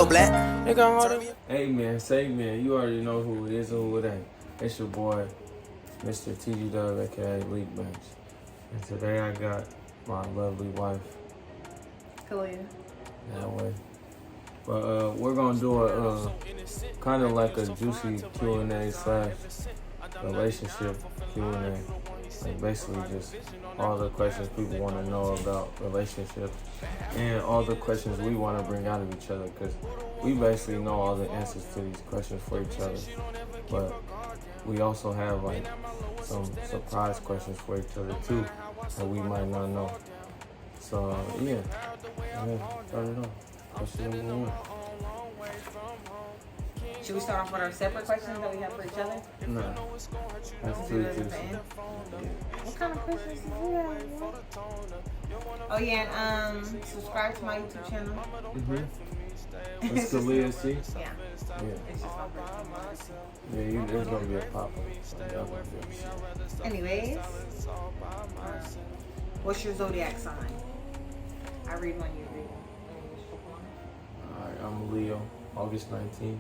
Yo, Black. Hey man, say man, you already know who it is and who it ain't. It's your boy, Mr. TG Dub, aka League Bench. And today I got my lovely wife. Kalia. That way. But we're gonna do a kind of like a juicy Q&A slash relationship Q&A. Like basically just all the questions people want to know about relationships and all the questions we want to bring out of each other, because we basically know all the answers to these questions for each other. But we also have like some surprise questions for each other too that we might not know. So yeah, start it off. Question number one. Should we start off with our separate questions that we have for each other? No. That's too juicy. What kind of questions do you have? Oh yeah, and subscribe to my YouTube channel. That's Kalia C? Yeah. It's just my birthday. Yeah, there's gonna be a pop-up. So Anyways, what's your zodiac sign? I read one, you read one. Alright, I'm Leo, August 19th.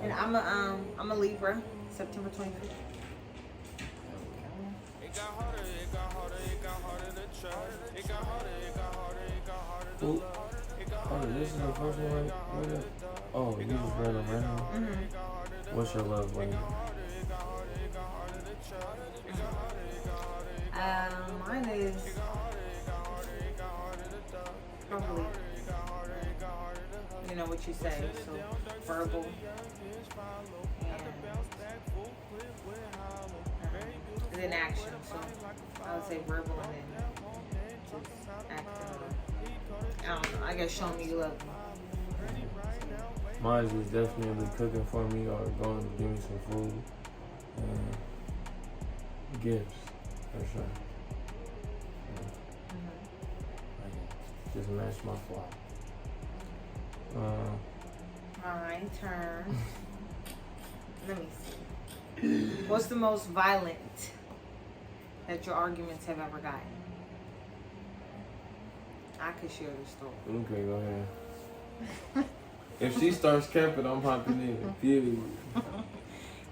And I'm a Libra, September 25th. Ooh. Oh, this is the first one right? Oh, you just ran around? What's your love language? Mine is probably, you know what you say, so verbal and then action. So I would say verbal and then just acting. I don't know. I guess show me you love me. Mine is definitely cooking for me or going to give me some food and gifts, for sure. Like, just match my fly. My turn. Let me see. What's the most violent that your arguments have ever gotten? I could share the story. Okay, go ahead. If she starts capping, I'm hopping in. Period.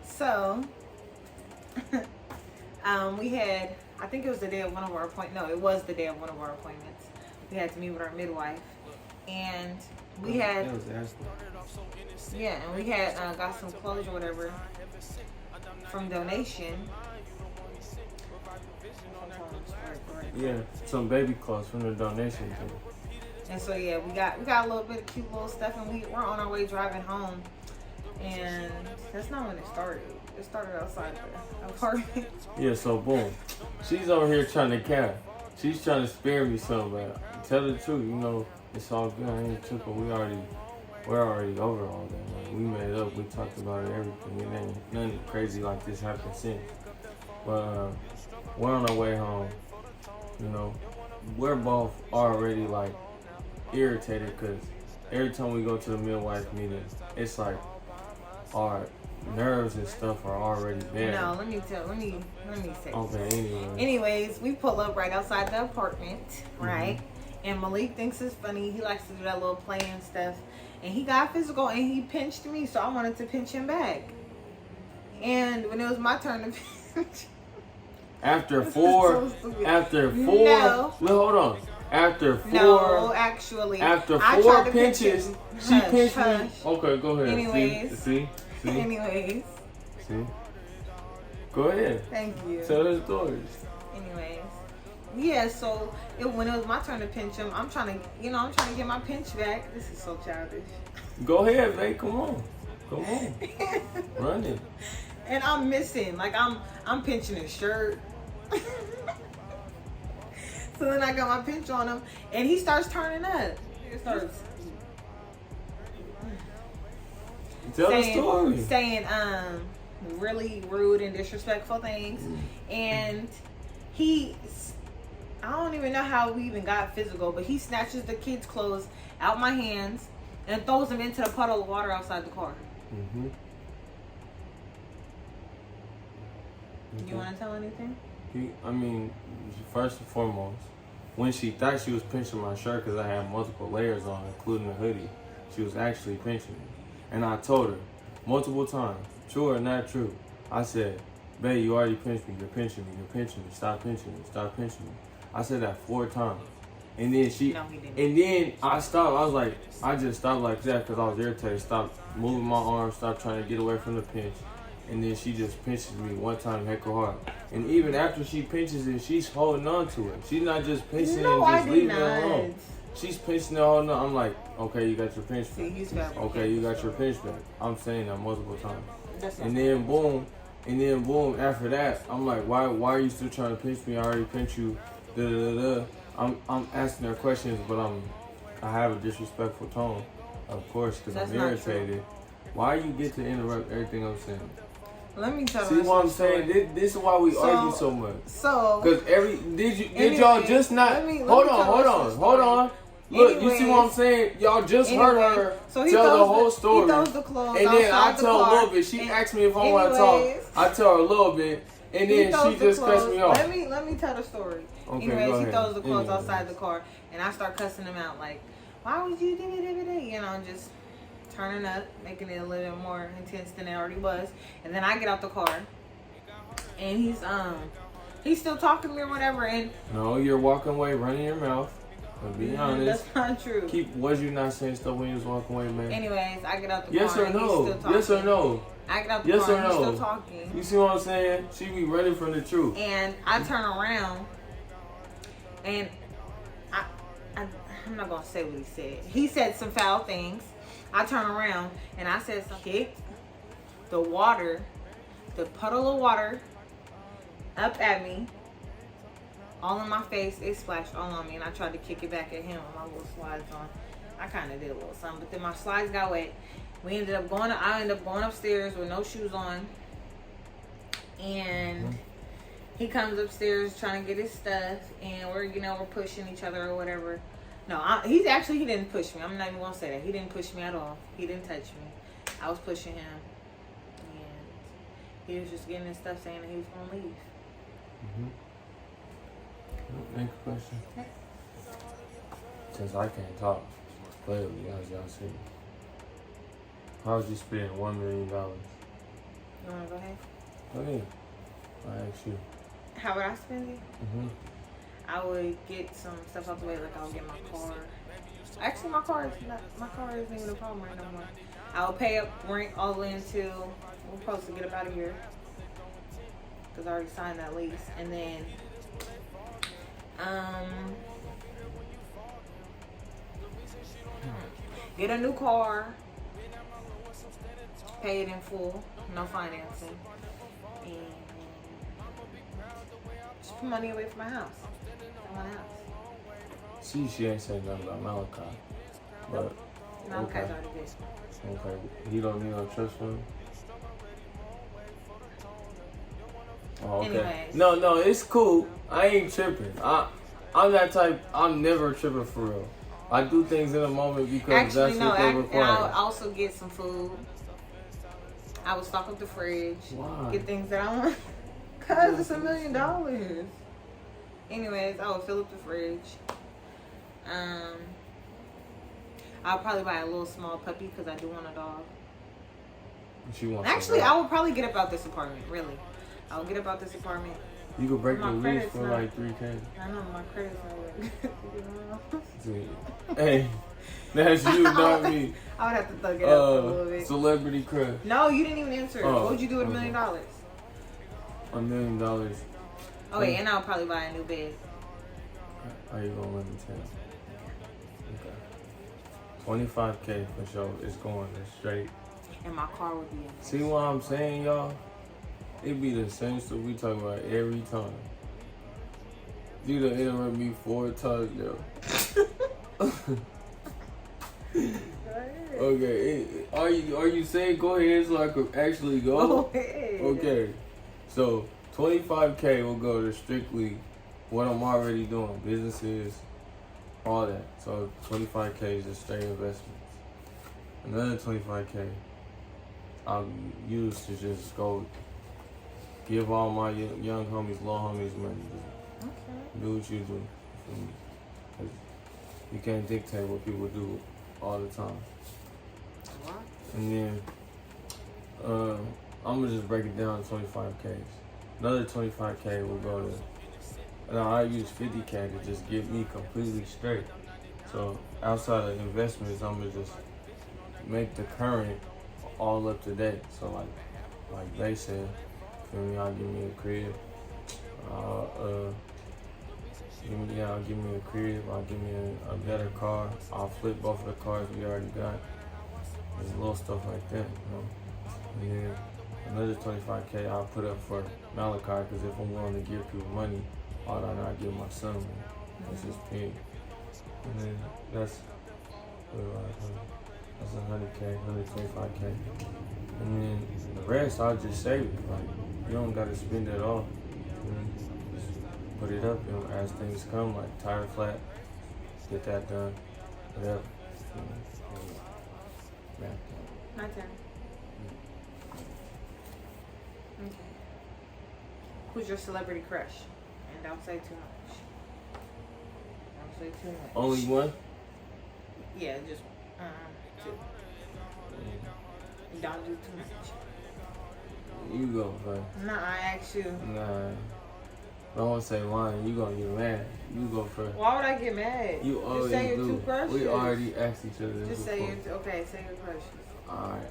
So, we had, I think it was the day of one of our appointments. No, it was the day of one of our appointments. We had to meet with our midwife. And we had, that was Ashley. yeah, and we had got some clothes or whatever from donation. Yeah, some baby clothes from the donation thing. And so yeah, we got a little bit of cute little stuff, and we're on our way driving home. And that's not when it started. It started outside the apartment. Yeah, so boom. She's over here trying to cap. She's trying to spare me something, but tell the truth, you know, it's all good. I ain't tripping. We're already over all that. Like, we made it up. We talked about it, everything. It ain't nothing crazy like this happened since. But we're on our way home. You know, we're both already like irritated because every time we go to the midwife meeting, it's like our nerves and stuff are already there. No, let me say. Okay, Anyways, we pull up right outside the apartment, right? And Malik thinks it's funny. He likes to do that little play and stuff. And he got physical and he pinched me, so I wanted to pinch him back. And when it was my turn to pinch, After four, No. hold on. After four, no, actually, after I four tried to pinch pinches, him. she Hush, pinched me. hush. Okay, go ahead. Anyways. See? Anyways, See? Go ahead. thank you. Tell the stories. Anyways, yeah. So when it was my turn to pinch him, I'm trying to get my pinch back. This is so childish. Go ahead, babe. Come on. Run it. And I'm missing. Like I'm pinching his shirt. So then I got my pinch on him, and he starts turning up. He starts Tell the story. saying really rude and disrespectful things, and I don't even know how we even got physical, but he snatches the kids' clothes out my hands and throws them into the puddle of water outside the car. You want to tell anything? First and foremost, when she thought she was pinching my shirt because I had multiple layers on, including the hoodie, She was actually pinching me. And I told her multiple times, true or not true, I said, babe, you already pinched me. You're pinching me. You're pinching me. Stop pinching me. Stop pinching me. I said that 4 times. And then No, he didn't. and then I stopped. I was like, I just stopped like that because I was irritated. Stopped moving my arm. Stopped trying to get away from the pinch. And then she just pinches me one time hecka hard. And even after she pinches it, she's holding on to it. She's not just pinching No, and just I did leaving it not. alone. She's pinching it holding on. I'm like, okay, you got your pinch See, back. he's got Okay, you got your pinch back. I'm saying that multiple times. That's And then boom, after that, I'm like, why are you still trying to pinch me? I already pinched you. Da da da da. I'm asking her questions, but I have a disrespectful tone, of course, because I'm irritated. Why you get to interrupt everything I'm saying? Let me tell you. See what I'm saying? This is why we argue so much. So, because did y'all just not? Hold on. Look, you see what I'm saying? Y'all just heard her tell the whole story, he throws the clothes and then I tell the a little bit. She asked me if I want to talk. I tell her a little bit, and then she just cuts me off. Let me tell the story. Okay, Anyways, he throws the clothes outside the car, and I start cussing him out like, "Why would you do it?" You know, just turning up, making it a little bit more intense than it already was. And then I get out the car, and he's still talking to me or whatever. And no, you're walking away, running your mouth. To be honest, that's not true. Was you not saying stuff when you was walking away, man? Anyways, I get out the yes car. Or no? And he's still talking. Yes or no? I get out the yes car. Or And no? he's still talking. You see what I'm saying? She be running from the truth. And I turn around, and I'm not gonna say what he said. He said some foul things. I turn around and I said something. Kicked the puddle of water, up at me, all in my face. It splashed all on me, and I tried to kick it back at him with my little slides on. I kind of did a little something, but then my slides got wet. I ended up going upstairs with no shoes on, and he comes upstairs trying to get his stuff, and we're pushing each other or whatever. No, he didn't push me. I'm not even gonna say that. He didn't push me at all. He didn't touch me. I was pushing him, and he was just getting his stuff, saying that he was gonna leave. Next question. Since I can't talk clearly, as y'all see, how would you spend $1 million? You wanna go ahead? Go ahead. I ask you. How would I spend it? I would get some stuff out the way, like I would get my car. Actually, my car isn't even a problem right no more. I would pay up rent all the way until we're supposed to get up out of here, because I already signed that lease, and then get a new car, pay it in full, no financing, and just put money away from my house. My house. She ain't saying nothing about Malachi. But Malachi's already good. Okay. You don't need no trust fund? Oh, okay. Anyways. No, it's cool. I ain't tripping. I'm that type. I'm never tripping for real. I do things in a moment because that's what they require. And I would also get some food. I would stock up the fridge. Why? Get things that I want. Cause it's $1 million. Anyways, I would fill up the fridge. I'll probably buy a little small puppy because I do want a dog. Actually, I would probably get up out this apartment. Really, I would get up out this apartment. You could break the lease for like $3,000. I know my credit's not good. Hey, that's you, not me. I would have to thug it up a little bit. Celebrity crush. No, you didn't even answer. What would you do with $1 million? $1 million. Oh wait, and I'll probably buy a new bed. Are you gonna let me tell? Okay. 25K for sure. It's going straight. And my car would be in. See what I'm saying, y'all? It be the same stuff we talk about every time. You done interrupt me 4 times now. Okay. Are you saying go ahead so I could actually go? Go ahead. Okay. So 25K will go to strictly what I'm already doing, businesses, all that. So 25K is just straight investments. Another 25K I'll use to just go give all my young homies, little homies money. Okay. Do what you do for me. 'Cause you can't dictate what people do all the time. And then I'm gonna just break it down to 25K. Another 25K will go to, and I use 50K to just get me completely straight. So outside of investments, I'm gonna just make the current all up to date. So like they said, feel me? I'll give me a crib. I'll give me a crib. I'll give me a better car. I'll flip both of the cars we already got. There's little stuff like that, you know. And then another 25K I'll put up for Malachi, because if I'm willing to give people money, why not give my son money? That's his pig. And then that's 100K, 125K. And then the rest I'll just save it. Like, you don't gotta spend it all. Just put it up, you know, as things come, like tire flat, get that done, whatever. My turn. Okay. Who's your celebrity crush? And don't say too much. Don't say too much. Only one? Yeah, just two. Don't do too much. You go first. Nah, I asked you. Nah. Don't say mine. You gonna get mad. You go first. Why would I get mad? You just always say your do. two crushes. We already asked each other this Just before. say your okay. Say your crushes. Alright.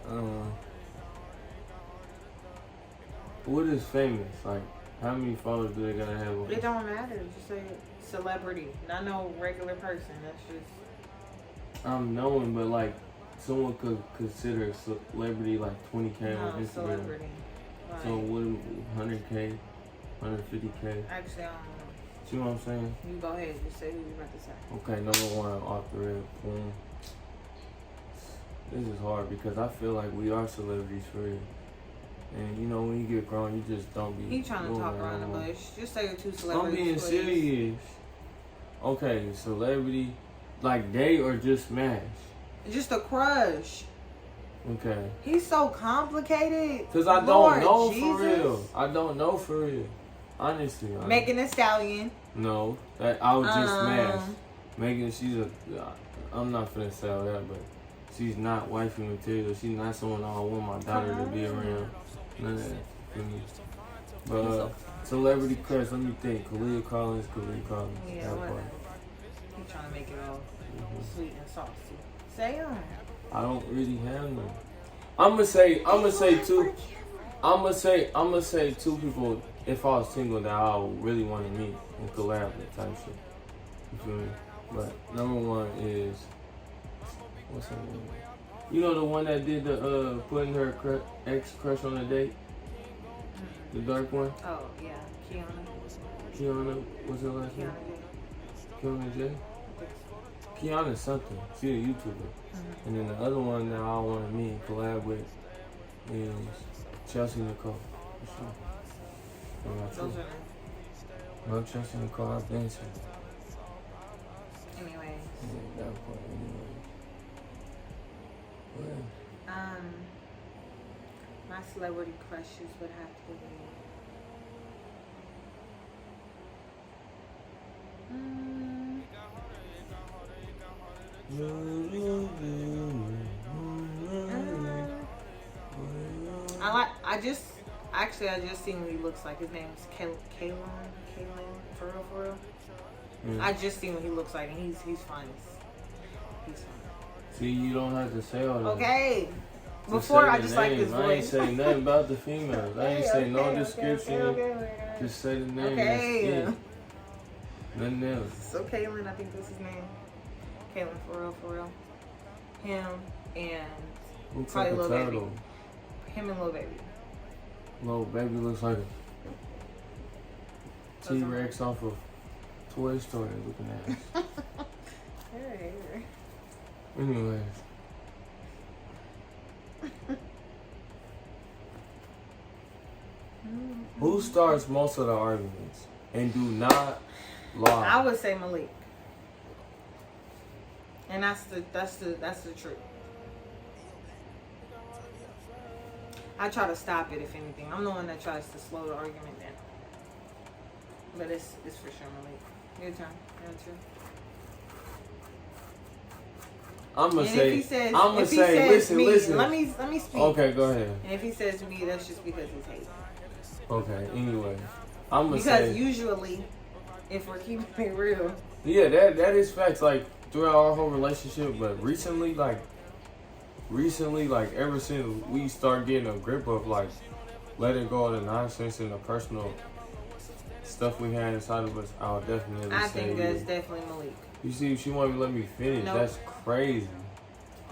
What is famous? Like, how many followers do they gotta have on? It don't matter. Just say celebrity. Not no regular person. That's just. I'm knowing, but like, someone could consider a celebrity like 20K on Instagram. Celebrity. Like, So what? 100K, 150K. Actually, I don't know. See what I'm saying? You go ahead. Just say who you about to say. Okay, number one, off the rip. Boom. This is hard because I feel like we are celebrities for real. And you know, when you get grown, you just don't be. He trying to talk around the bush. Just say your two celebrities. I'm being serious. Okay, celebrity, like gay or just smash? Just a crush. Okay. He's so complicated. Cause I don't Lord know Jesus. for real. I don't know for real. Honestly. Megan Thee Stallion. No, that I would just smash. Megan, I'm not finna sell that, but she's not wifey material. She's not someone I want my daughter to be around. None of that. Feel me? But celebrity crush, let me think. Khalil Collins. Yeah, whatever. He's trying to make it all sweet and saucy. Say them. I don't really have none. I'ma say two. I'ma say two people if I was single that I would really want to meet and collab with type shit. You feel me? But number one is what's her name? You know the one that did the putting her ex crush on a date? The dark one? Oh, yeah. Kiana, what's her last name? Kiana J? Kiana something. She's a YouTuber. Mm-hmm. And then the other one that I want to meet and collab with is Chelsea Nicole. For sure. Those are them. Love Chelsea Nicole, I've been to. Anyways. Yeah, that part anyway. Yeah. My celebrity crushes would have to be. I just seen what he looks like. His name is Kalen, for real. I just seen what he looks like, and he's fine. He's fine. See, you don't have to say all that. Okay. Before I just like his voice. I ain't say nothing about the females. I ain't say no description. Okay. Just say the name. Okay. Nothing else. So Kalen, I think that's his name. Kalen, for real. Him and Looks probably like a Lil Baby. turtle. Him and Lil Baby. Lil Baby looks like a T-Rex off of Toy Story looking ass. Hey. Anyways. Who starts most of the arguments? And do not lie. I would say Malik. And that's the truth. I try to stop it if anything. I'm the one that tries to slow the argument down. But it's for sure Malik. Your turn. I'm gonna And say. if he says, I'm gonna if he say. says Listen, me, listen. let me speak. Okay, go ahead. And if he says me, that's just because he's hating. Okay. Anyway, I'm gonna Because say. usually, if we're keeping it real, Yeah, that is facts. Like throughout our whole relationship, but recently, ever since we start getting a grip of like letting go of the nonsense and the personal stuff we had inside of us, I'll definitely I say think that's definitely Malik. You see, she won't even let me finish. Nope. That's crazy.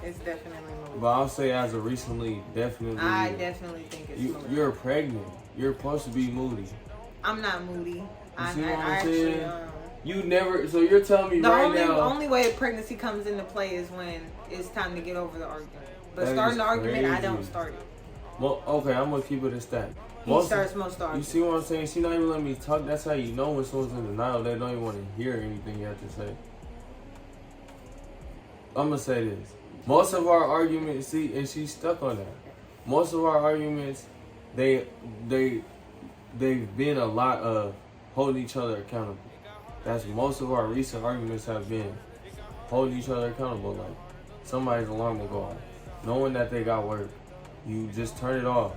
It's definitely Malik. But I'll say as of recently, definitely. I definitely think it's Malik. You're pregnant. You're supposed to be moody. I'm not moody. You see what I'm saying? You never. So you're telling me now. The only way pregnancy comes into play is when it's time to get over the argument. But starting the argument, I don't start it. Well, okay, I'm gonna keep it a stack. He starts most arguments. You see what I'm saying? She not even letting me talk. That's how you know when someone's in denial. They don't even want to hear anything you have to say. I'm gonna say this. Most of our arguments, see, and she's stuck on that. Most of our arguments, they've been a lot of holding each other accountable. That's most of our recent arguments have been holding each other accountable. Like somebody's alarm will go off, knowing that they got work, you just turn it off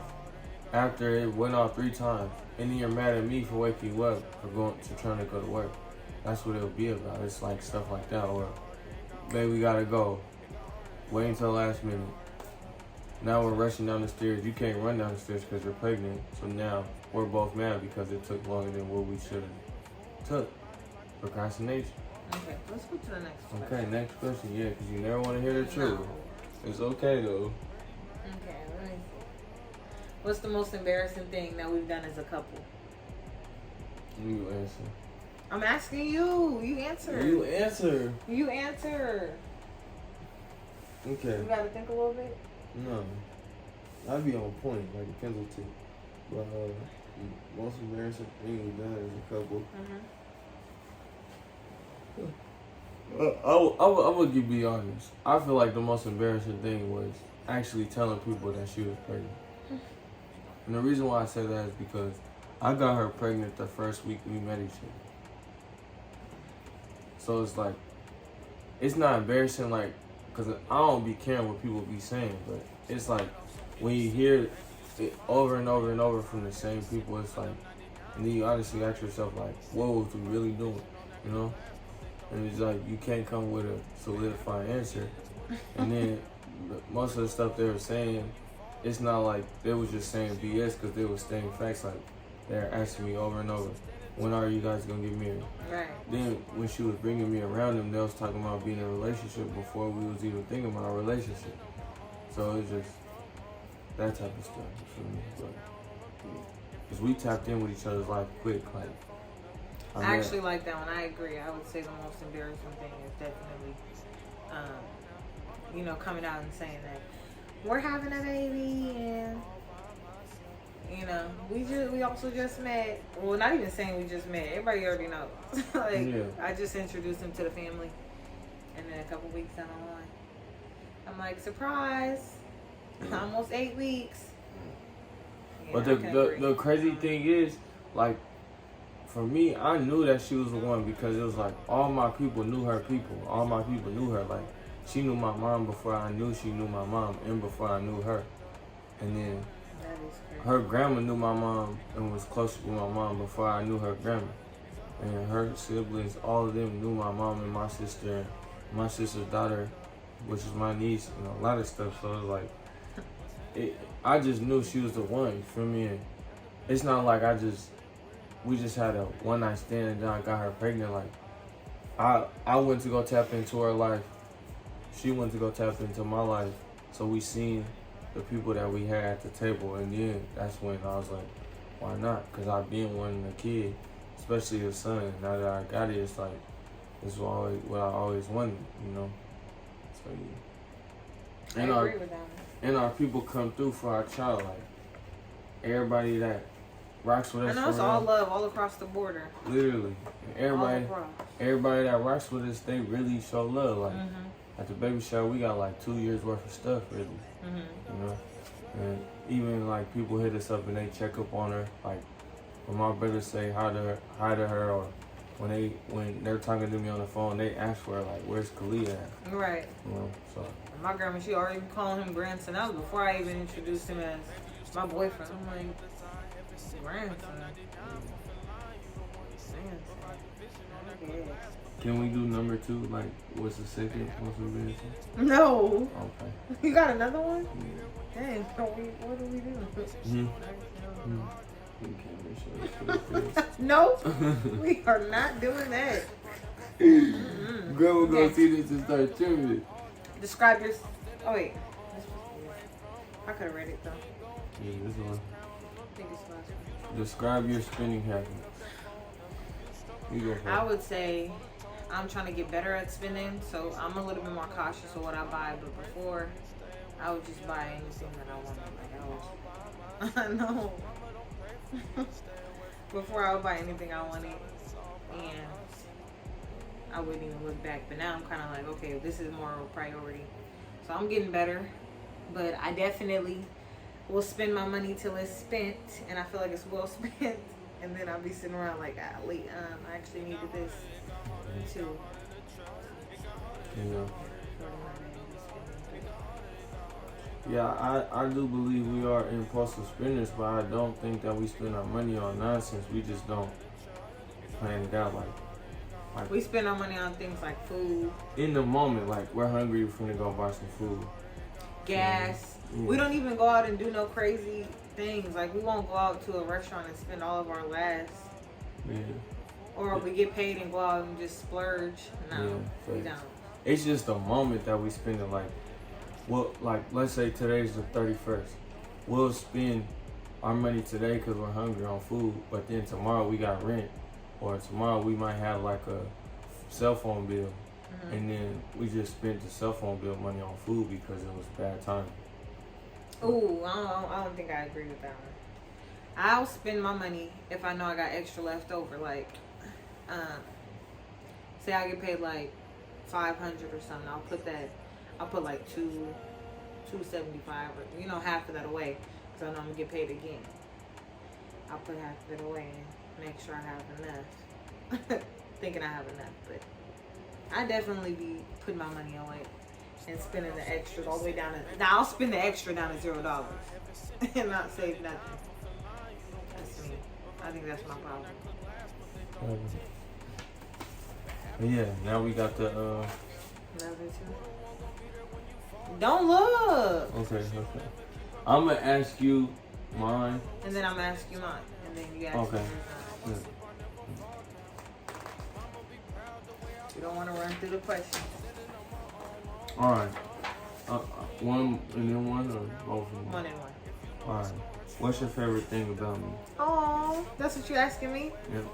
after it went off 3 times, and then you're mad at me for waking you up for trying to go to work. That's what it'll be about. It's like stuff like that, or babe, we gotta go. Wait until the last minute. Now we're rushing down the stairs. You can't run down the stairs because you're pregnant. So now we're both mad because it took longer than what we should have took. Procrastination. Okay, let's go to the next question. Okay, next question. Yeah, because you never want to hear the truth. No. It's okay though. Okay, let me see. What's the most embarrassing thing that we've done as a couple? You answer. I'm asking you. You answer. You answer. You answer. Okay. You gotta think a little bit. No. I'd be on point, like a pencil tip. But most embarrassing thing we've done as a couple. I would be honest. I feel like the most embarrassing thing was actually telling people that she was pregnant. And the reason why I say that is because I got her pregnant the first week we met each other. So it's like, it's not embarrassing, like, because I don't be caring what people be saying, but it's like, when you hear it over and over and over from the same people, it's like, and then you honestly ask yourself, like, what was we really doing, you know? And it's like, you can't come with a solidified answer. And then most of the stuff they were saying, it's not like they was just saying BS because they were saying facts. Like, they're asking me over and over, when are you guys going to get married? Right. Then when she was bringing me around them, they was talking about being in a relationship before we was even thinking about a relationship. So it's just that type of stuff for me. But because we tapped in with each other's life quick, like. I actually like that one. I agree. I would say the most embarrassing thing is definitely, coming out and saying that we're having a baby and, we also just met. Well, not even saying we just met. Everybody already knows. I just introduced him to the family, and then a couple weeks down the line, I'm like, surprise! Almost 8 weeks. Yeah, but the crazy thing is, like, for me, I knew that she was the one because it was like all my people knew her people. All my people knew her. Like, she knew my mom before I knew she knew my mom and before I knew her. And then her grandma knew my mom and was close with my mom before I knew her grandma. And her siblings, all of them knew my mom and my sister, my sister's daughter, which is my niece, and a lot of stuff. So it was like, I just knew she was the one, you feel me? And it's not like we just had a one-night stand and then I got her pregnant. Like, I went to go tap into her life. She went to go tap into my life. So we seen the people that we had at the table. And then that's when I was like, why not? Because I've been wanting a kid, especially a son. Now that I got it, it's like, this is what I always wanted, So, yeah. I agree with that. And our people come through for our child. Like, everybody that rocks with us. I know it's all love all across the border. Literally. Everybody that rocks with us, they really show love. Like, at the baby shower, we got like 2 years worth of stuff, really. And even like people hit us up and they check up on her. Like, when my brothers say hi to her, or when they're talking to me on the phone, they ask for like, "Where's Kalia at?" Right. You know, so. My grandma, she already been calling him grandson. That was before I even introduced him as my boyfriend. I'm like, grandson. Can we do number 2? Like, what's the second most embarrassing? No. Okay. You got another one? Yeah. Dang, what do we do? No, we are not doing that. Grandma gonna see this and start tripping. Describe your. Oh wait. I could have read it though. Yeah, this one. I think it's the last one. Describe your spending habits. You go first. I would say I'm trying to get better at spending, so I'm a little bit more cautious of what I buy. But before, I would just buy anything that I wanted. Like I know. Before I would buy anything I wanted, and I wouldn't even look back. But now I'm kind of like, okay, this is more of a priority. So I'm getting better, but I definitely will spend my money till it's spent, and I feel like it's well spent. And then I'll be sitting around like, golly, I actually needed this too. Yeah, I do believe we are impulsive spenders, but I don't think that we spend our money on nonsense. We just don't plan it out like we spend our money on things like food. In the moment, like we're hungry, we're finna go buy some food. Gas. Yeah. We don't even go out and do no crazy things. Like we won't go out to a restaurant and spend all of our last. Yeah. Or we get paid and go out and just splurge. No, we don't. It's just a moment that we spend it like. Well, like, let's say today's the 31st. We'll spend our money today because we're hungry on food, but then tomorrow we got rent, or tomorrow we might have like a cell phone bill, and then we just spent the cell phone bill money on food because it was bad time. Ooh, I don't think I agree with that one. I'll spend my money if I know I got extra left over. Like, say I get paid like $500 or something. I'll put like $275 or half of that away because I know I'm gonna get paid again. I'll put half of it away and make sure I have enough. Thinking I have enough, but I definitely be putting my money away and spending the extras all the way down to. Now I'll spend the extra down to $0 and not save nothing. That's me. I think that's my problem. Yeah. Now we got the. Another two. Don't look. Okay. I'm gonna ask you mine. And then I'm gonna ask you mine. And then you ask me yours. You don't want to run through the questions. All right. One and then one or both of them? One and one. All right. What's your favorite thing about me? Oh, that's what you asking me? Yep.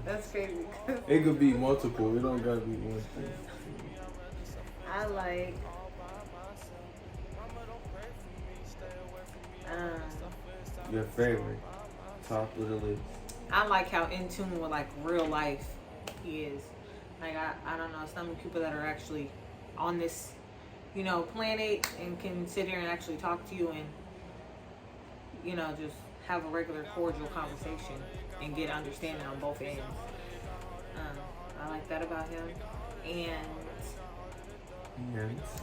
That's crazy. It could be multiple. It don't gotta be one thing. I like your favorite. Top of the list. I like how in tune with like real life he is. Like I don't know, some people that are actually on this, planet and can sit here and actually talk to you and just have a regular cordial conversation and get understanding on both ends. I like that about him. And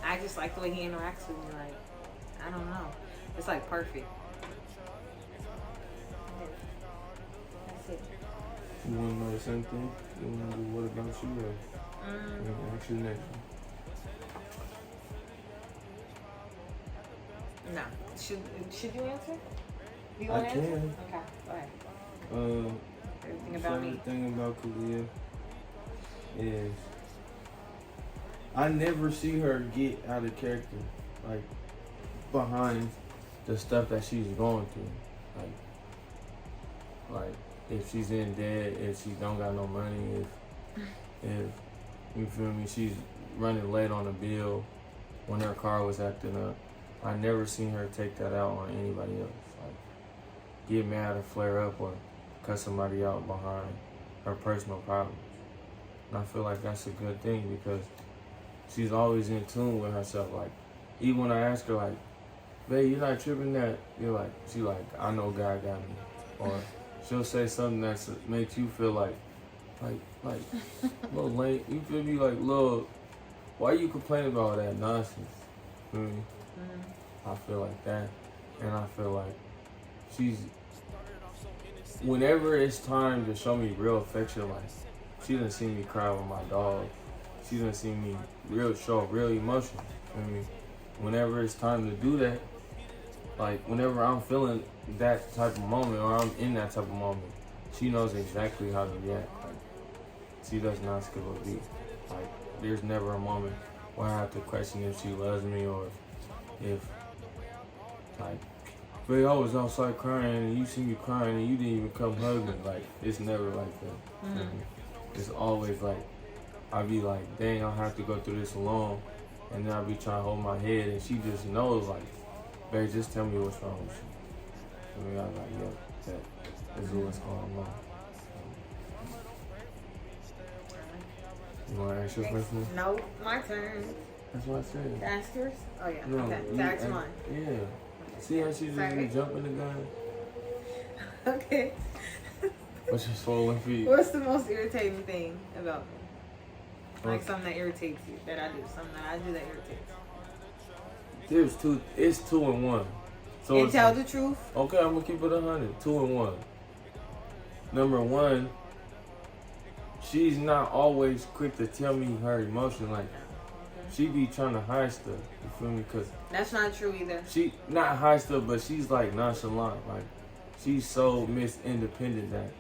I just like the way he interacts with me. Like, I don't know. It's like perfect. That's it. You want to know the same thing? You want to do what about you or actually next one? No. Should you answer? Do you I want to can. answer? Okay, go ahead. Everything about me. Everything about Kalia is I never see her get out of character, like behind the stuff that she's going through. Like if she's in debt, if she don't got no money, if you feel me, she's running late on a bill when her car was acting up. I never seen her take that out on anybody else. Like get mad or flare up or cut somebody out behind her personal problems. And I feel like that's a good thing because she's always in tune with herself. Like, even when I ask her, like, babe, you're not tripping that? She like, I know God got me. Or she'll say something that makes you feel like little lame. You feel me? Like, little, why you complaining about all that nonsense? You feel me? I feel like that. And I feel like she's, whenever it's time to show me real affection, like, she didn't see me cry with my dog. She didn't see me show real emotion. You feel me? Whenever it's time to do that, like, whenever I'm feeling that type of moment or I'm in that type of moment, she knows exactly how to react. Like, she does not skip a beat. Like, there's never a moment where I have to question if she loves me or if, like, babe, I was outside crying and you see me crying and you didn't even come hug me. Like, it's never like that. Mm-hmm. It's always like, I be like, dang, I'll have to go through this alone. And then I'll be trying to hold my head and she just knows, like, babe, just tell me what's wrong with you. I mean, I'm like, yeah, that is what's going on. You want to ask your question? No, my turn. That's what I said. That's yours? Oh, yeah. No, okay, that's mine. Yeah. See how she just be jumping the gun? Okay. What's your swollen feet? What's the most irritating thing about me? Like something that irritates you, that I do. Something that I do that irritates you. There's two. It's 2 and 1. So and tell the truth. Okay, I'm gonna keep it 100. 2 and 1. Number 1, she's not always quick to tell me her emotion. Like, she be trying to hide stuff. You feel me? Cause that's not true either. She not hide stuff, but she's like nonchalant. Like, she's so independent that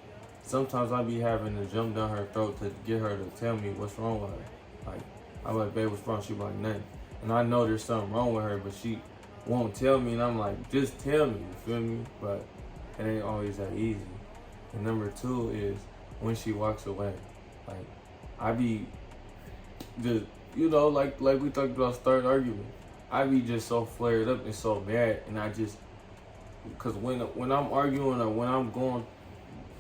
sometimes I be having to jump down her throat to get her to tell me what's wrong with her. Like, I'm like, babe, what's wrong? She be like, nothing. And I know there's something wrong with her, but she won't tell me. And I'm like, just tell me. You feel me? But it ain't always that easy. And number 2 is when she walks away. Like, I be just, you know, like we talked about starting argument. I be just so flared up and so mad, and I just, cause when I'm arguing or when I'm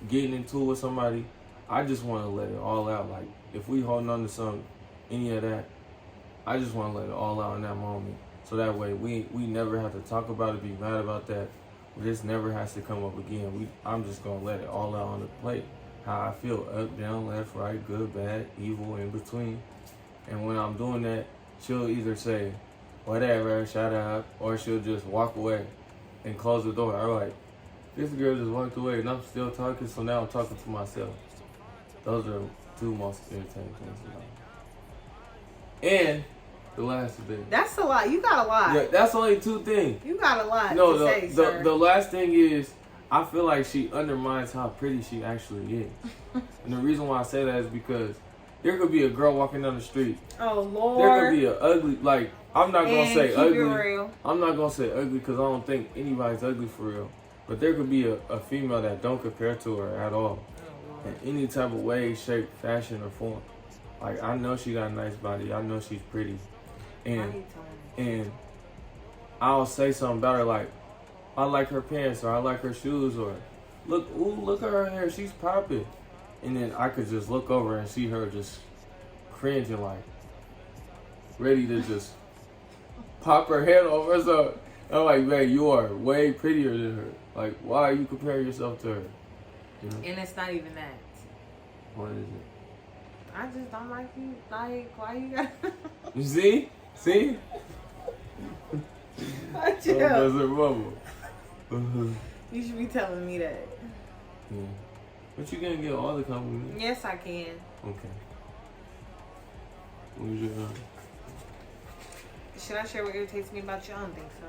getting into it with somebody, I just want to let it all out. Like, if we holding on to something, any of that, I just want to let it all out in that moment. So that way we never have to talk about it, be mad about that. This never has to come up again. I'm just gonna let it all out on the plate. How I feel, up, down, left, right, good, bad, evil, in between. And when I'm doing that, she'll either say, whatever, shut up, or she'll just walk away and close the door. I'm like, this girl just walked away and I'm still talking, so now I'm talking to myself. Those are 2 most irritating things about me. And the last thing. That's a lot. You got a lot. Yeah, that's only 2 things. You got a lot to say, sir. The last thing is, I feel like she undermines how pretty she actually is. And the reason why I say that is because there could be a girl walking down the street. Oh, Lord. There could be an ugly, like, I'm not going to say ugly. Real. I'm not going to say ugly because I don't think anybody's ugly for real. But there could be a female that don't compare to her at all. In any type of way, shape, fashion, or form. Like, I know she got a nice body. I know she's pretty. And I'll say something about her like, I like her pants, or I like her shoes, or look at her hair, she's popping. And then I could just look over and see her just cringing, like, ready to just pop her head over. So I'm like, man, you are way prettier than her. Like, why are you comparing yourself to her? You know? And it's not even that. What is it? I just don't like you. Like, why you got... You see? See? You should be telling me that. Yeah. But you can't get all the compliments. Yes, I can. Okay. What was your Should I share what irritates me about you? I don't think so.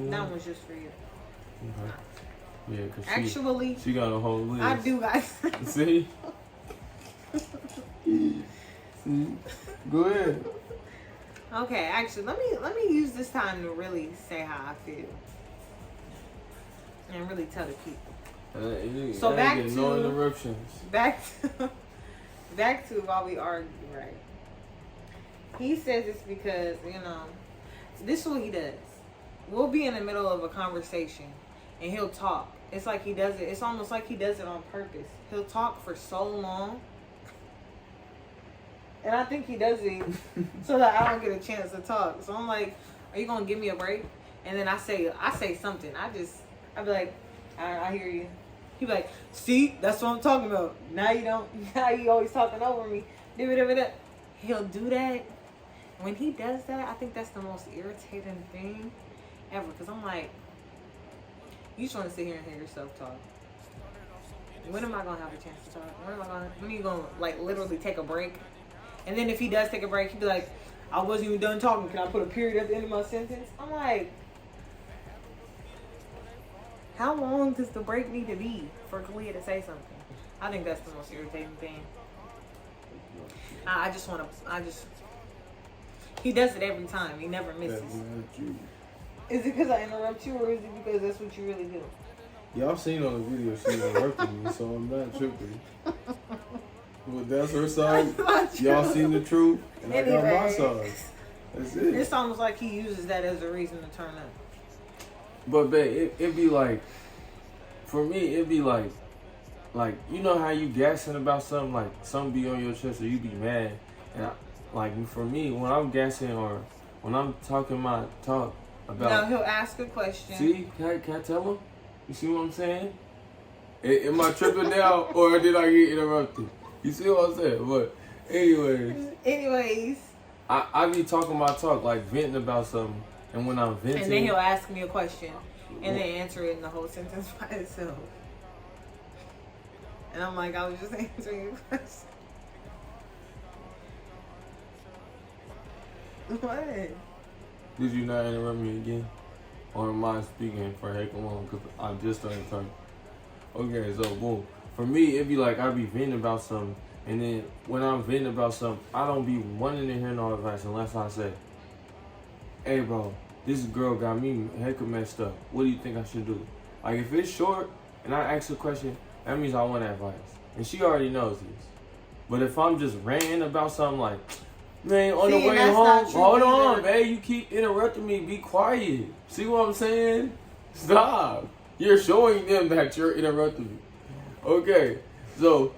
Yeah. That one was just for you. Okay. Yeah, because actually, she got a whole list. I do, guys. See? See? Go ahead. Okay, actually, let me use this time to really say how I feel and really tell the people. So back to no interruptions. Back to why we argue, right? He says it's because, you know, this is what he does. We'll be in the middle of a conversation and he'll talk. It's like he does it. It's almost like he does it on purpose. He'll talk for so long. And I think he does it so that I don't get a chance to talk. So I'm like, are you going to give me a break? And then I say something. I be like, I hear you. He be like, see, that's what I'm talking about. Now you don't. Now you always talking over me. He'll do that. When he does that, I think that's the most irritating thing ever. Because I'm like, you just want to sit here and hear yourself talk. When am I going to have a chance to talk? When are you going to, like, literally take a break? And then if he does take a break, he'd be like, I wasn't even done talking. Can I put a period at the end of my sentence? I'm like, how long does the break need to be for Kalia to say something? I think that's the most irritating thing. He does it every time. He never misses. Is it because I interrupt you, or is it because that's what you really do? Y'all seen on the video she interrupted me, so I'm not tripping. But that's her side. Y'all seen the truth, and anyway, I got my side. That's it. It's almost like he uses that as a reason to turn up. But babe, it'd be like, for me, it'd be like, you know how you gassing about something, like something be on your chest or you be mad, and like for me, when I'm gassing or when I'm talking my talk about. No, he'll ask a question. See, can I tell him? You see what I'm saying? Am I tripping now, or did I get interrupted? You see what I'm saying? But anyways, I be talking my talk, like venting about something, and when I'm venting, and then he'll ask me a question, and then answer it in the whole sentence by itself. And I'm like, I was just answering your question. What? Did you not interrupt me again? Or am I speaking for heck long? Because I just started talking. Okay, so boom. For me, it'd be like I be venting about something. And then when I'm venting about something, I don't be wanting to hear no advice unless I say, hey bro, this girl got me heck of messed up. What do you think I should do? Like if it's short and I ask a question, that means I want advice. And she already knows this. But if I'm just ranting about something like, man, on the way home, hold on, man, you keep interrupting me, be quiet. See what I'm saying? Stop. You're showing them that you're interrupting me. Okay, so,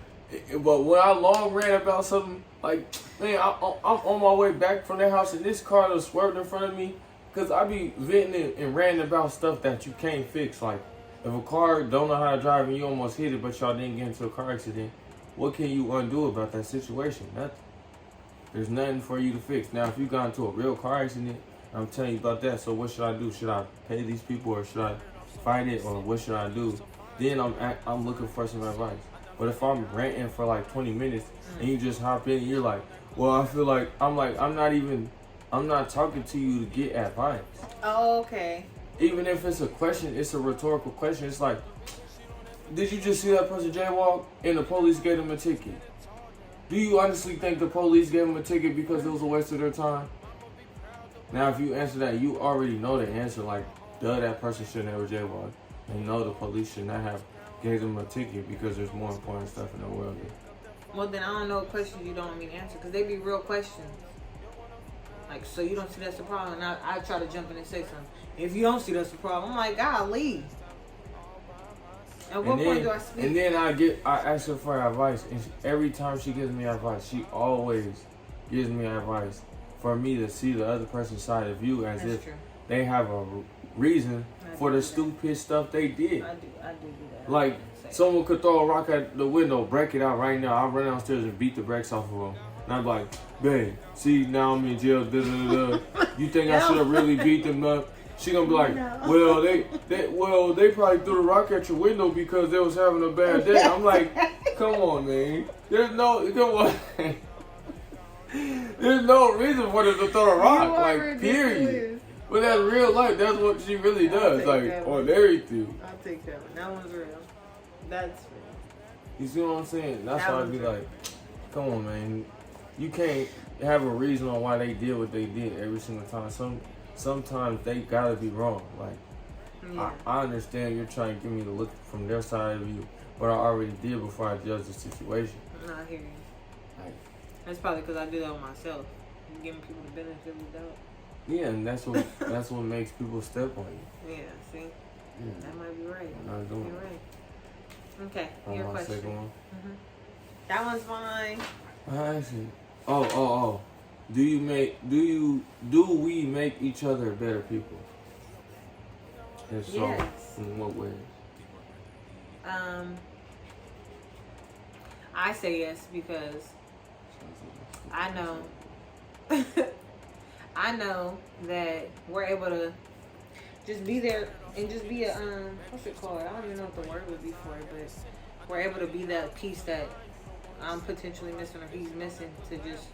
but when I long rant about something, like, man, I'm on my way back from the house and this car just swerved in front of me, because I be venting and ranting about stuff that you can't fix. Like, if a car don't know how to drive and you almost hit it, but y'all didn't get into a car accident, what can you undo about that situation? Nothing. There's nothing for you to fix. Now, if you got into a real car accident, I'm telling you about that. So what should I do? Should I pay these people or should I fight it or what should I do? Then I'm looking for some advice. But if I'm ranting for like 20 minutes and you just hop in and you're like, well, I feel like, I'm not talking to you to get advice. Oh, okay. Even if it's a question, it's a rhetorical question. It's like, did you just see that person jaywalk and the police gave them a ticket? Do you honestly think the police gave them a ticket because it was a waste of their time? Now, if you answer that, you already know the answer. Like, duh, that person shouldn't have jaywalked. And no, the police should not have gave them a ticket because there's more important stuff in the world. Well, then I don't know questions you don't want me to answer because they be real questions. Like, so you don't see that's the problem? And I try to jump in and say something. If you don't see that's the problem, I'm like, golly. At what point do I speak? And then I ask her for advice, and every time she gives me advice, she always gives me advice for me to see the other person's side of view as if they have a reason for the stupid stuff they did. I do that. Like, someone could throw a rock at the window, break it out right now. I run downstairs and beat the brakes off of them. And I'm like, babe, see, now I'm in jail, You think I should have really beat them up? She gonna be like, well, they probably threw the rock at your window because they was having a bad day. I'm like, come on, man. There's no reason for them to throw a rock, like, period. But that's real life. That's what she really does, like, on everything. I'll take that one. That one's real. That's real. You see what I'm saying? That's why I'd be like, come on, man. You can't have a reason on why they did what they did every single time. Sometimes they gotta be wrong. Like, I understand you're trying to get me to look from their side of you, but I already did before I judged the situation. I hear you. Like, that's probably because I do that with myself. I'm giving people the benefit of the doubt. Yeah, and that's what makes people step on you. Yeah, see? Yeah. That might be right. I'm not doing You're right. Okay, your my question. Second one. That one's mine. Actually, oh. Do we make each other better people? If so, yes. in what ways? I say yes because I know I know that we're able to just be there and just be a what's it called? I don't even know what the word would be for it, but we're able to be that piece that I'm potentially missing or he's missing to just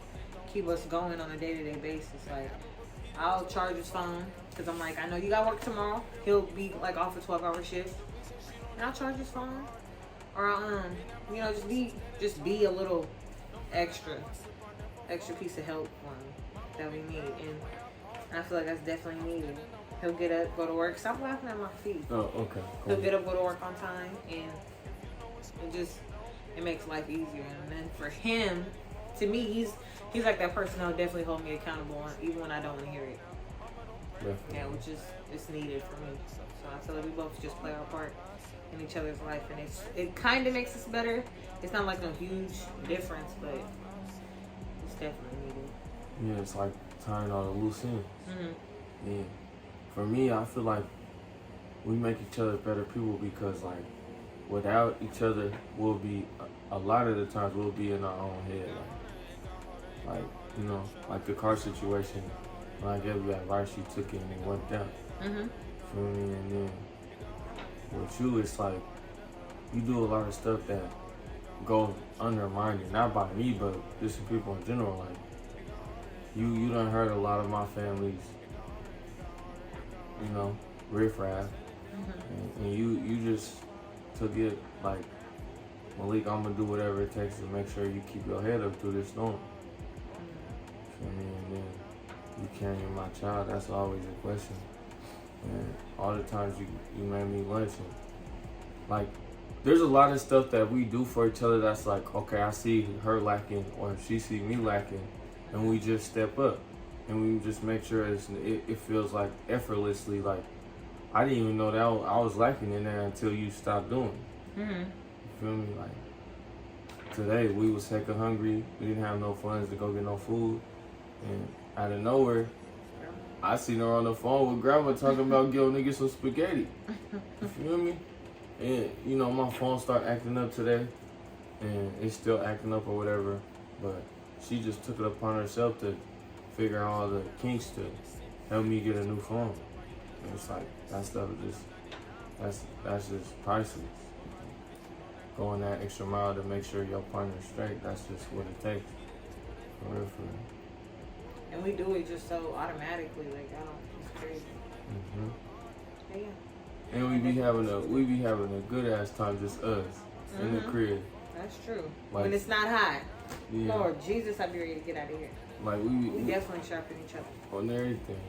keep us going on a day-to-day basis. Like, I'll charge his phone because I'm like, I know you got work tomorrow. He'll be like off a 12-hour shift, and I'll charge his phone, or you know, just be a little extra piece of help for him that we need, and I feel like that's definitely needed. He'll get up, go to work. Stop laughing at my feet. Oh, okay. He'll get up, go to work on time, and it makes life easier. And then for him, to me, he's like that person that'll definitely hold me accountable, even when I don't want to hear it. Definitely. Yeah, which is it's needed for me. So I feel like we both just play our part in each other's life, and it kind of makes us better. It's not like a huge difference, but it's definitely needed. Yeah, it's like tying all the loose ends. Mm-hmm. Yeah. For me, I feel like we make each other better people because, like, without each other, we'll be, a lot of the times, we'll be in our own head. Like you know, like the car situation, when I gave you advice, you took it and it worked out. Mm-hmm. Feel me? And then with you, it's like, you do a lot of stuff that goes undermined, not by me, but just people in general. Like, you done hurt a lot of my family's, you know, riffraff. And you just took it like, Malik, I'm gonna do whatever it takes to make sure you keep your head up through this storm. Feel me? And then you carrying my child, that's always a question. And all the times you made me lunch, and like, there's a lot of stuff that we do for each other that's like, okay, I see her lacking, or she see me lacking, and we just step up, and we just make sure it feels like effortlessly. Like, I didn't even know that I was lacking in there until you stopped doing it. Mm-hmm. You feel me? Like, today we was hecka hungry. We didn't have no funds to go get no food, and out of nowhere, I seen her on the phone with grandma talking about going to get some spaghetti. You feel me? And you know, my phone started acting up today, and it's still acting up or whatever. But she just took it upon herself to figure out all the kinks to help me get a new phone. And it's like, that stuff is that's just priceless. Going that extra mile to make sure your partner's straight, that's just what it takes. For real, for real. And we do it just so automatically, like, it's crazy. Mm-hmm. Yeah. And we be having a good ass time, just us in the crib. That's true. Like, when it's not hot. Yeah. Lord Jesus, I'd be ready to get out of here. Like we definitely sharpen each other on everything.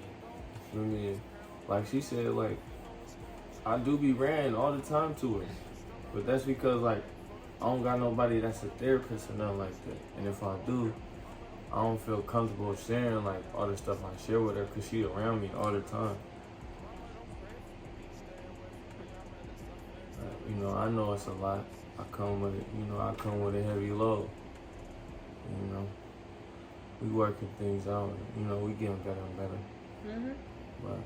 You know what I mean? Like she said, like, I do be ranting all the time to her, but that's because, like, I don't got nobody that's a therapist or nothing like that. And if I do, I don't feel comfortable sharing like all the stuff I share with her because she around me all the time. You know, I know it's a lot. I come with a heavy load. You know, we working things out. You know, we getting better and better. Mm-hmm. But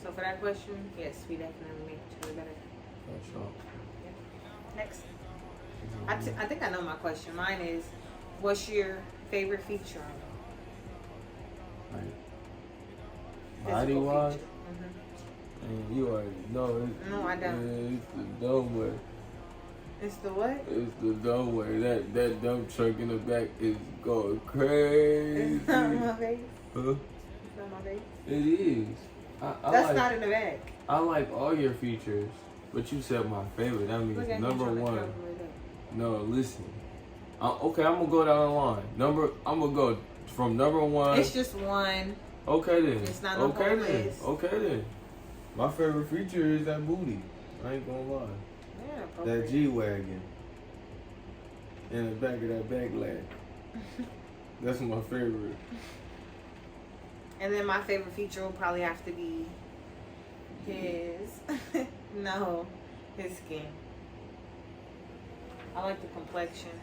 so for that question, yes, we definitely make each other better. For sure. Yeah. Next. I think I know my question. Mine is, what's your favorite feature on it? Like, body wise? Mm-hmm. And you already know it. No, I don't. It's the dumb way. It's the what? It's the dumb way. That dump truck in the back is going crazy. It's not my face. Huh? It's not my face. It is. That's like, not in the back. I like all your features, but you said my favorite. That means number one. No, listen. Okay, I'm gonna go down the line. I'm gonna go from number one. It's just one. Okay then. It's not the whole list. Okay then. My favorite feature is that booty. I ain't gonna lie. Yeah, that G-Wagon. In the back of that back leg. That's my favorite. And then my favorite feature will probably have to be his his skin. I like the complexion.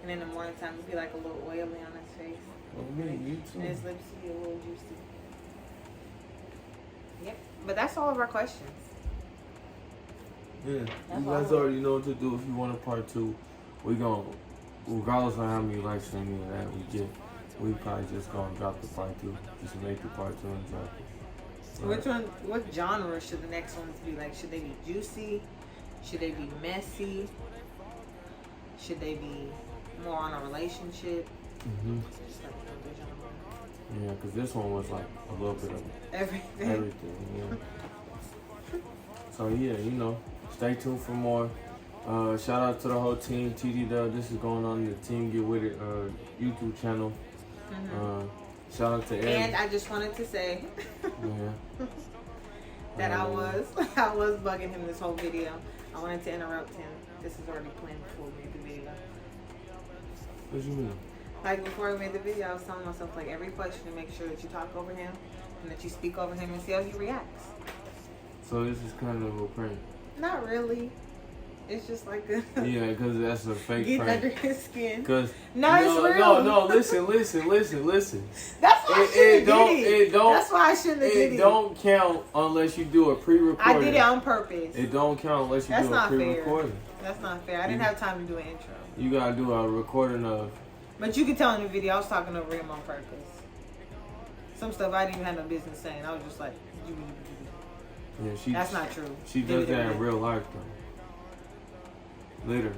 And in the morning time it'd be like a little oily on his face. Oh, me, you too. And his lips would be a little juicy. Yep. But that's all of our questions. Yeah, you guys already know what to do. If you want a part 2, we gon' regardless of how many likes or any of that we get, we probably just gonna drop the part 2. Just make the part 2 and drop it. Which one? What genre should the next ones be like? Should they be juicy? Should they be messy? Should they be more on a relationship? Yeah, because this one was like a little bit of everything. Yeah. So yeah, you know, stay tuned for more. Shout out to the whole team, TDW. This is going on the Team Get With It YouTube channel. Shout out to Ed. And I just wanted to say that I was bugging him this whole video. I wanted to interrupt him. This is already planned before we made the video. What you mean? Like before we made the video, I was telling myself like every question to make sure that you talk over him and that you speak over him and see how he reacts. So this is kind of a prank. Not really. It's just like a yeah, because that's a fake get prank. under his skin. Cause it's real. No, listen. That's why I shouldn't have did it. That's why I shouldn't have did it. It don't count unless you do a pre-recording. I did it on purpose. It don't count unless you do a pre-recording. That's not fair. I didn't have time to do an intro. You gotta do a recording of. But you can tell in the video I was talking over him on purpose. Some stuff I didn't even have no business saying. I was just like, yeah, that's not true. She does that in real life though. Literally.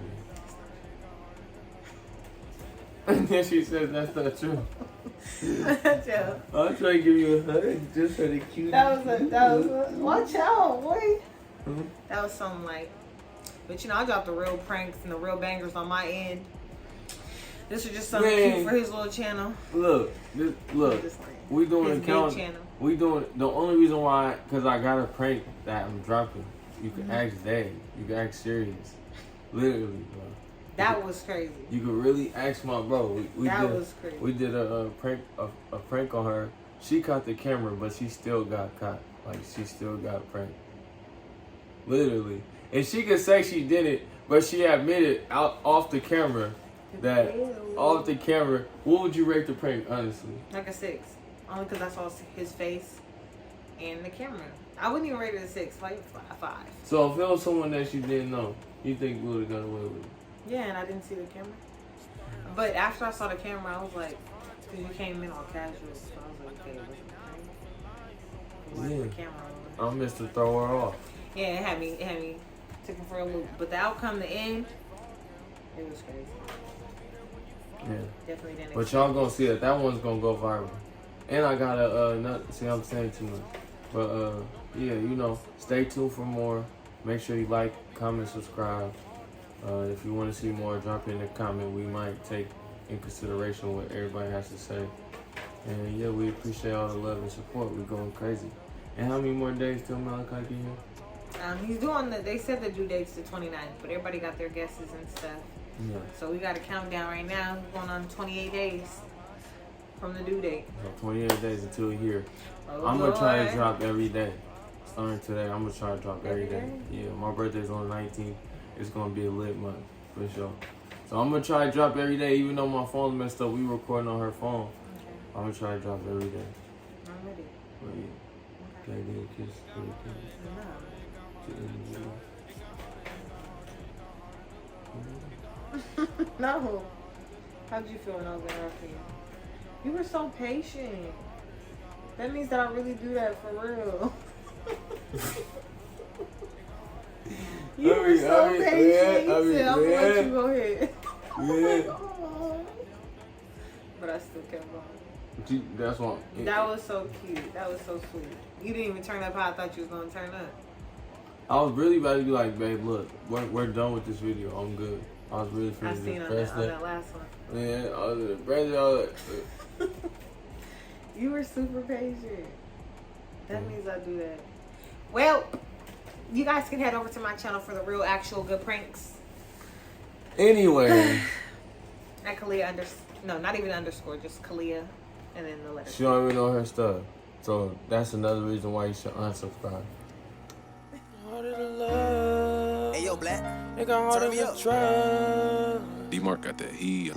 And then she says that's not true. I'm trying to give you a hug just for the cute. That was watch out, boy. That was something like, but you know, I dropped the real pranks and the real bangers on my end. This was just something cute for his little channel. Look, we doing his account. Channel. We doing the only reason why, cause I got a prank that I'm dropping. You can ask Dave. You can ask Serious. Literally, bro. That was crazy. You could really ask my bro. That was crazy. We did a prank on her. She caught the camera, but she still got caught. Like she still got pranked. Literally, and she could say she did it, but she admitted off the camera that off the camera. What would you rate the prank, honestly? Like a 6, only because I saw his face and the camera. I wouldn't even rate it a 6, like a 5. So if it was someone that you didn't know, you think we would have got away with it? Yeah, and I didn't see the camera. But after I saw the camera, I was like, because you came in all casual, so I was like, okay, what's the camera on? I missed to throw her off. Yeah, it had me took her for a loop. But the outcome, the end, it was crazy. Yeah. Definitely didn't. But y'all gonna see that one's gonna go viral. And I gotta I'm saying too much. But yeah, you know, stay tuned for more. Make sure you like, comment, subscribe. If you want to see more, drop in a comment. We might take in consideration what everybody has to say. And yeah, we appreciate all the love and support. We're going crazy. And how many more days till Malachi get here? He's doing they said the due date's the 29th, but everybody got their guesses and stuff. Yeah. So we got a countdown right now. We're going on 28 days from the due date. So 28 days until here. Oh, I'm going to try to drop every day. Starting today, I'm going to try to drop every day. Yeah, my birthday's on the 19th. It's going to be a lit month, for sure. So I'm going to try to drop every day, even though my phone's messed up. We recording on her phone. Okay. I'm going to try to drop every day. I'm ready. But yeah. Okay, then kiss. No. How'd you feel when I was interrupting you? You were so patient. That means that I really do that for real. You were so patient. You said, I'm gonna let you go ahead. Yeah. But I still kept going. That's why. That was so cute. That was so sweet. You didn't even turn up how I thought you was gonna turn up. I was really about to be like, babe, look, we're done with this video. I'm good. I was really feeling I seen on that last one. Yeah, I was ready. You were super patient. That means I do that. Well, you guys can head over to my channel for the real, actual good pranks. Anyway. At Kalia not even underscore, just Kalia, and then the letter. She don't even know her stuff. So that's another reason why you should unsubscribe. Hey, yo, Black. Nigga, hard as a truck. D-Mark got that heat.